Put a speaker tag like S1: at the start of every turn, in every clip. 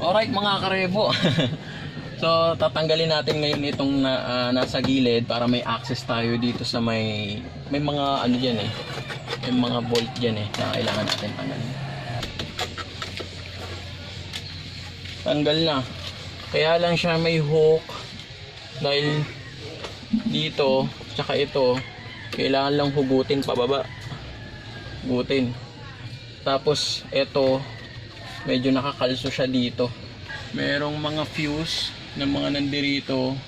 S1: Alright mga karebo. So tatanggalin natin ngayon itong nasa gilid para may access tayo dito sa may mga ano diyan eh. May mga bolt diyan eh na kailangan natin tanggalin. Tanggal na. Kaya lang siya may hook dahil dito tsaka ito kailangan lang hugutin pababa. Hugutin. Tapos ito medyo nakakalso siya dito. Merong mga fuse ng mga nandirito.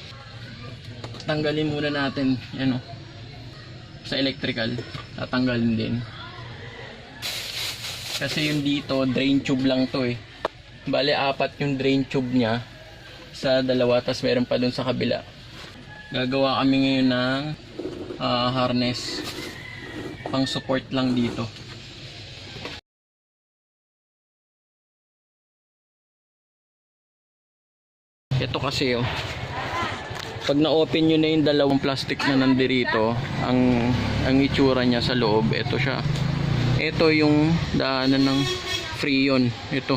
S1: Tanggalin muna natin ano, sa electrical. Tatanggalin din. Kasi yung dito drain tube lang to eh. Bale 4 yung drain tube niya sa dalawa, tas meron pa dun sa kabila. Gagawa kami ngayon ng harness pang support lang dito. Ito kasi oh, pag na-open nyo na yung dalawang plastic na nandirito, ang itsura niya sa loob, ito siya. Ito yung daanan ng freon, ito.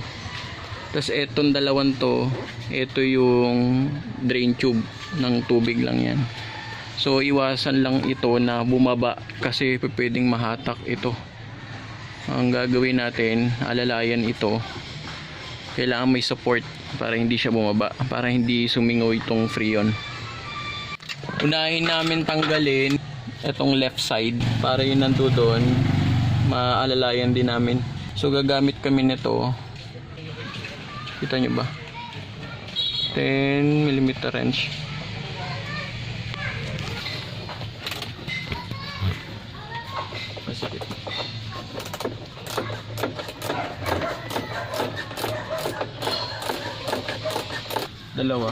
S1: Tapos etong dalawang to, ito yung drain tube ng tubig lang yan. So iwasan lang ito na bumaba kasi pwedeng mahatak ito. Ang gagawin natin, alalayan ito. Kailangan may support para hindi siya bumaba, para hindi sumingaw itong freon. Unahin namin tanggalin itong left side para yung nandoon maalalayan din namin. So gagamit kami nito. Kita nyo ba? 10mm wrench. Masakit. Dalawa.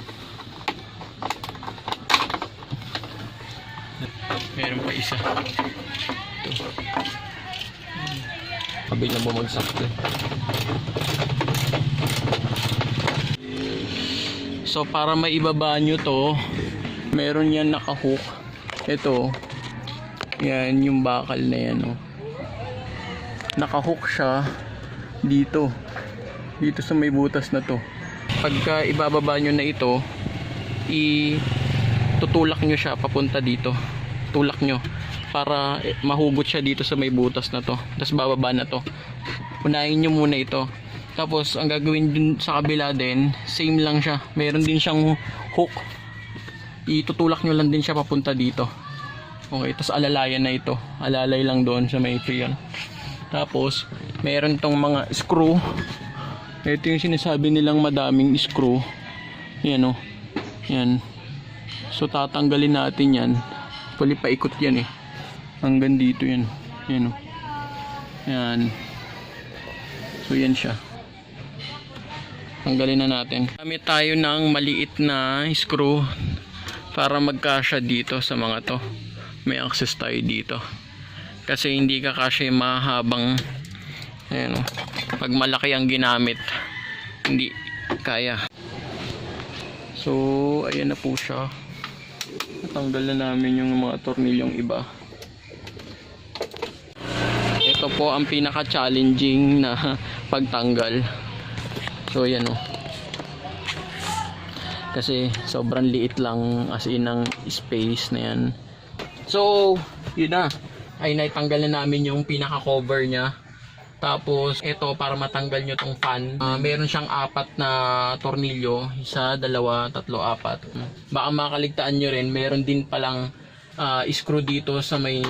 S1: Meron pa isa. Ito. Kabila bumagsak din. So para maibaba nyo to, meron yan nakahook. Ito. Yan yung bakal na yan. Oh. Nakahook siya dito. Dito sa may butas na to. Pagka ibababa nyo na ito, tutulak nyo siya papunta dito. Tulak nyo para mahugot siya dito sa may butas na to. Tapos bababa na to. Unahin nyo muna ito. Tapos ang gagawin din sa kabila din, same lang siya. Meron din siyang hook. Itutulak nyo lang din siya papunta dito. Okay, tapos alalayan na ito. Alalay lang doon sa may freon. Tapos meron tong mga screw. Ito yung sinasabi nilang madaming screw. Yan o. Yan. So tatanggalin natin yan. Pali paikot yan eh. Hanggang dito yan. Yan o. Yan. So yan siya. Tanggalin na natin. Gamit tayo ng maliit na screw para magkasya dito sa mga to. May access tayo dito. Kasi hindi ka kasya mahabang. Ayan o. Pag malaki ang ginamit, hindi kaya. So ayan na po siya. Natanggal na namin yung mga tornilyong iba. Ito po ang pinaka challenging na pagtanggal. So ayan o. Kasi sobrang liit lang, as in ang space na yan. So yun na. Ay naitanggal na namin yung pinaka cover nya. Tapos ito para matanggal nyo tong fan, meron siyang 4 na tornilyo, 1, 2, 3, 4. Baka makaligtaan nyo rin, meron din palang screw dito sa may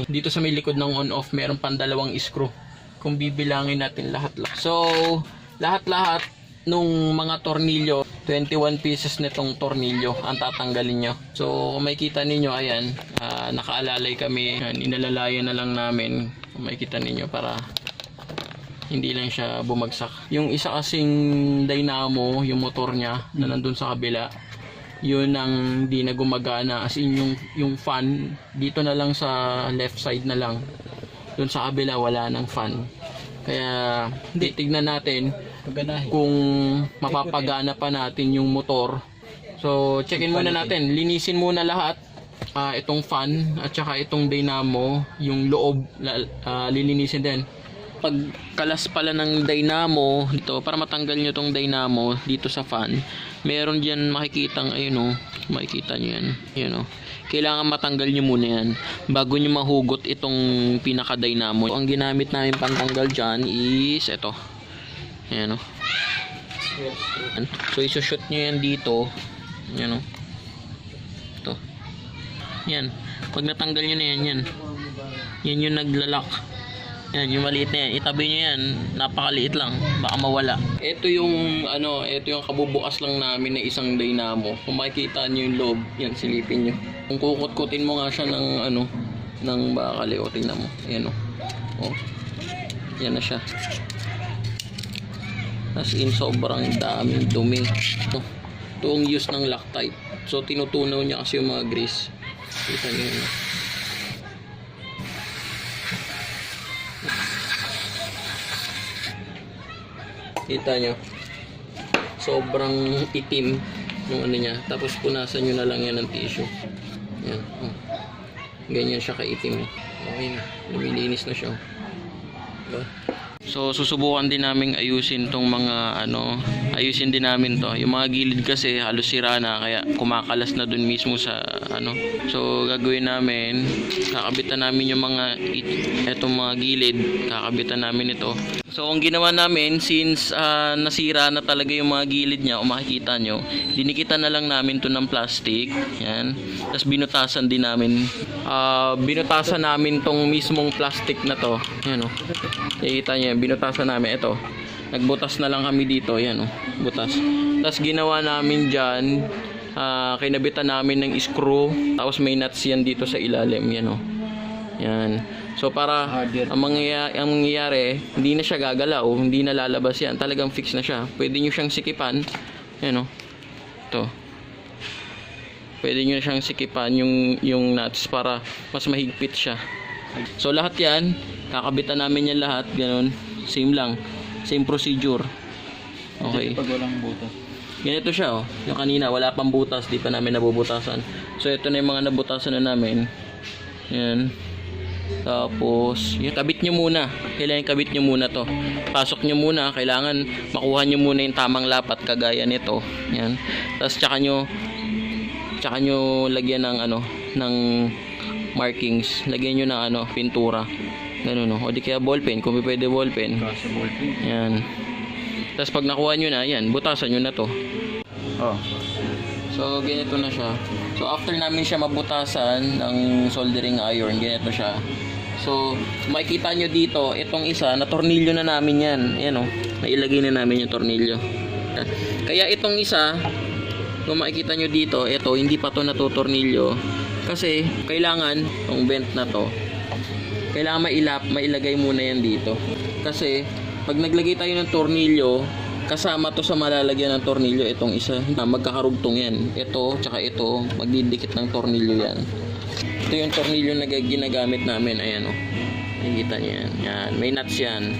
S1: likod ng on off, meron pang 2 screw. Kung bibilangin natin lahat-lahat. So lahat-lahat nung mga tornilyo, 21 pieces nitong tornilyo ang tatanggalin nyo. So kung makikita ninyo, ayan, nakaalalay kami, ayan, inalalayan na lang namin. Kung makikita ninyo para hindi lang siya bumagsak. Yung isa kasing dynamo, yung motor niya na nandun sa kabila, yun ang di na gumagana. As in yung fan dito na lang sa left side na lang. Dun sa kabila wala nang fan. Kaya titignan natin kung mapapagana pa natin yung motor. So checkin muna natin, linisin muna lahat. Itong fan at saka itong dynamo, yung loob lilinisin din pagkalas pala ng dynamo dito, para matanggal nyo tong dynamo dito sa fan, meron dyan makikitang, ayun o, makikita nyo yan, yun o. Kailangan matanggal nyo muna yan bago nyo mahugot itong pinaka dynamo. Ang ginamit namin pantanggal dyan is ito, ayan o. So isushoot nyo yan dito, ayan o, ito, yan. Pag natanggal nyo na yan, yan yung naglalak. Yan, yung maliit na yan. Itabi nyo yan. Napakaliit lang. Baka mawala. Ito yung, ito yung kabubukas lang namin na isang dynamo. Kung makikita nyo yung loob, yan, silipin nyo. Kung kukut-kutin mo nga siya ng, ng bakali, o, tingnan mo. Yan, o. O. Yan na siya. As in, sobrang daming dumi. Ito ang use ng Loctite. So, tinutunaw niya kasi yung mga grease. Kita nyo yun. Kita nyo, sobrang itim yung ano niya. Tapos punasan nyo na lang yan ng tissue. Yan. Oh. Ganyan siya kaitim. Okay na. Lumilinis na siya. Diba? So susubukan din namin ayusin tong mga ayusin din namin to. Yung mga gilid kasi halos sira na, kaya kumakalas na dun mismo sa So gagawin namin, kakabitan namin yung mga etong mga gilid, kakabitan namin ito. So ang ginawa namin, since nasira na talaga yung mga gilid niya, o makikita nyo, dinikitan na lang namin to ng plastic. Yan. Tapos binutasan din namin. Binutasan namin tong mismong plastic na to. Yan o. Nakikita nyo, binutasan namin. Ito. Nagbutas na lang kami dito. Yan o. Butas. Tapos ginawa namin dyan, kinabitan namin ng screw. Tapos may nuts yan dito sa ilalim. Yan o. Yan. So para ang mangyayari, hindi na siya gagalaw, hindi na lalabas yan. Talagang fix na siya. Pwede nyo siyang sikipan. Yan o. Ito. Pwede nyo siyang sikipan yung nuts para mas mahigpit siya. So lahat yan, kakabitan namin yan lahat. Ganun. Same lang. Same procedure. Okay.
S2: Pag walang butas.
S1: Ganito siya, oh. Yung kanina, wala pang butas. Di pa namin nabubutasan. So ito na yung mga nabutasan na namin. Yan. Tapos, yung kabit nyo muna. Kailangan kabit nyo muna to. Pasok nyo muna. Kailangan makuha nyo muna yung tamang lapat kagaya nito. Yan. Tapos tsaka nyo lagyan ng ng markings. Lagyan nyo ng pintura. Ganun, no. O di kaya ballpen. Kung pwede ballpen.
S2: Kasi ballpen.
S1: Yan. Tapos pag nakuha nyo na, yan. Butasan nyo na to.
S2: Oh.
S1: So, ganito na siya. So, after namin siya mabutasan ng soldering iron, ganito siya. So, makikita nyo dito, itong isa, na tornilyo na namin yan. Ayan o, nailagay na namin yung tornilyo. Kaya itong isa, kung makikita nyo dito, ito, hindi pa to natutornilyo. Kasi, kailangan, itong vent na to, kailangan mailagay muna yan dito. Kasi, pag naglagay tayo ng tornilyo, kasama to sa malalagyan ng tornilyo itong isa. Magkakarugtong yan. Ito, tsaka ito, magdidikit ng tornilyo yan. Ito yung tornilyo na ginagamit namin. Ayan o. Nakikita niyo yan. Yan. May nuts yan.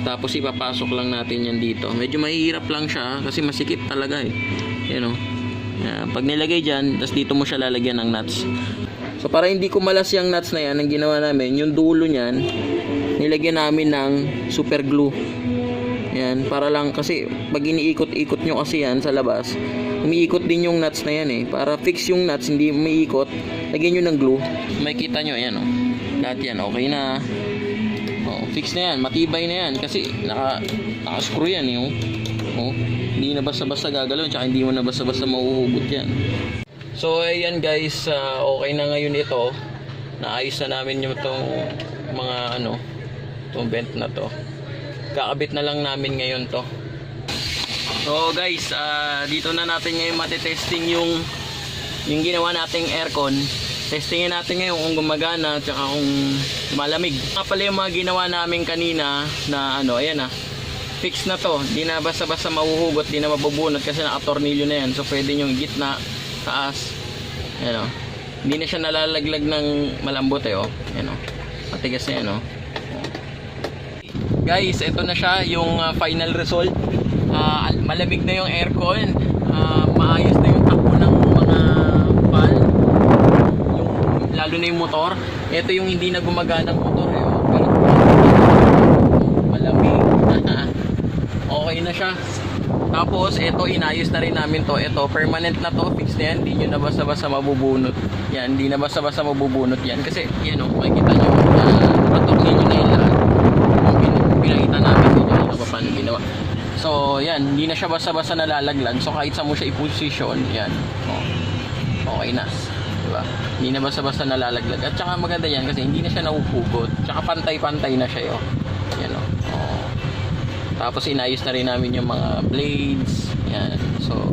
S1: Tapos ipapasok lang natin yan dito. Medyo mahihirap lang siya kasi masikip talaga eh. Ayan o. Yan. Pag nilagay dyan, tapos dito mo siya lalagyan ng nuts. So para hindi kumalas yung nuts na yan, ang ginawa namin, yung dulo niyan, nilagyan namin ng super glue. Yan, para lang kasi pag iniikot-ikot nyo kasi yan sa labas, umiikot din yung nuts na yan eh. Para fix yung nuts, hindi umiikot, lagyan nyo ng glue. Makikita nyo, ayan o. Lahat yan, okay na. O, fix na yan, matibay na yan. Kasi naka-screw yan eh. O, hindi na basta-basta gagalaw, tsaka hindi mo na basta-basta mahuhugot yan. So, ayan guys, okay na ngayon ito. Naayos na namin yung itong mga itong vent na to. Kakabit na lang namin ngayon to. So guys, dito na natin ngayon matitesting yung ginawa nating aircon. Testingin natin ngayon kung gumagana at saka kung malamig. Pala yung mga ginawa namin kanina na ayan fix na to. Di na basta-basta mahuhugot, di na mabubunot kasi nakatornilyo na yan. So pwede yung gitna, taas. Ayan o. Hindi na siya nalalaglag ng malambot eh o. Ayan o. Matigas na yan o. Guys, ito na siya yung final result. Malamig na yung aircon. Maayos na yung takbo ng mga fan. Lalo na yung motor. Ito yung hindi na gumagana ng motor. Okay na siya. Tapos ito inayos na rin namin to. Ito permanent na to, fix na yan. Hindi nyo na basta-basta mabubunot. Yan, hindi na basta-basta mabubunot yan. Kasi yan o, makikita nyo, paturnin nyo na yung lahat. Pinakita namin din yun kung paano ginawa. So yan, hindi na siya basta-basta nalalaglag. So kahit saan mo siya i-position, yan. Okay na. Diba? Hindi na basta-basta nalalaglag. At saka maganda yan kasi hindi na siya nahuhugot. Tsaka pantay-pantay na siya yun. Yan o. Tapos inayos na rin namin yung mga blades. Yan. So